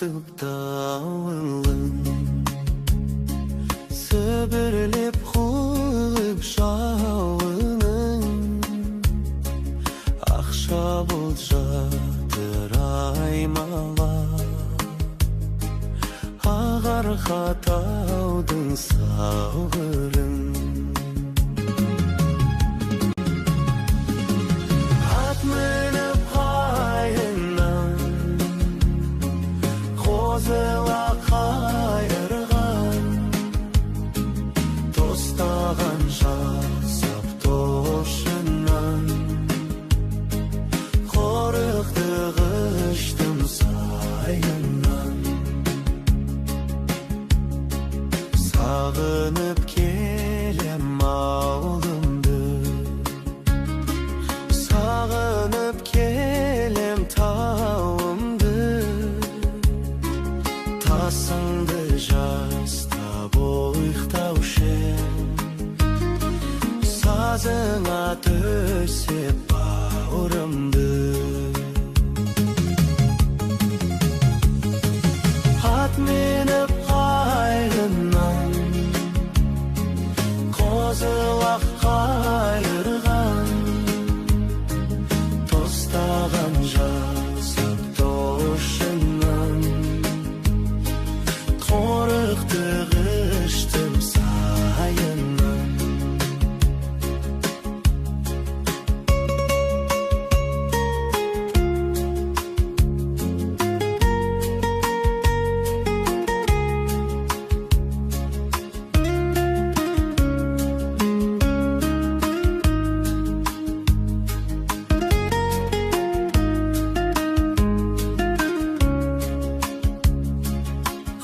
басып дауылын, сөбірлеп құйып жауының, ақша бұл жатыр аймалап, ағарға таудың сауырын. Ат мініп қайыннан, қозыла қайырған, тостаған жасап тошынан, қорықты ғыштым сайынан. Сағынып келем ауылымды, сағынып келем тауымды, тасыңды жастап ойықтаушы ем, сазыңа төсеп бауырымды. Ат мініп қайғынан, қозылақ қайырған, тостаған жасап тошынан, қорықты ғыштым сайынан.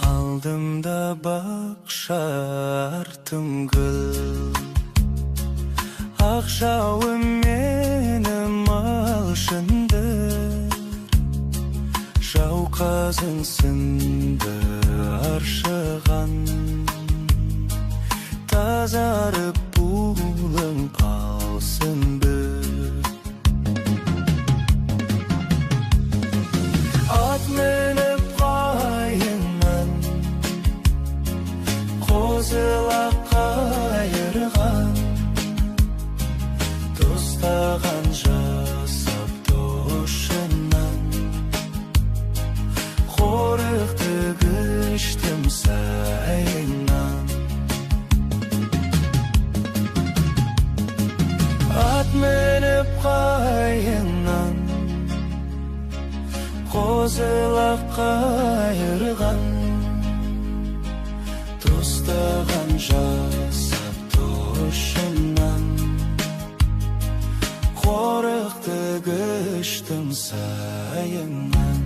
Алдымда бақша, артым гүл, ақ жауым менің малшынды, жауқазын сынды аршыған, тазарып булың қалсын бір. Ат мініп қайыннан, қозылақ қайырған, тостаған жасап тошынан, қорықты ғыштым сайынан. Ат мініп қайыннан, қозылақ қайырған, тостаған жасап тошынан, қорықты ғыштым сайынан.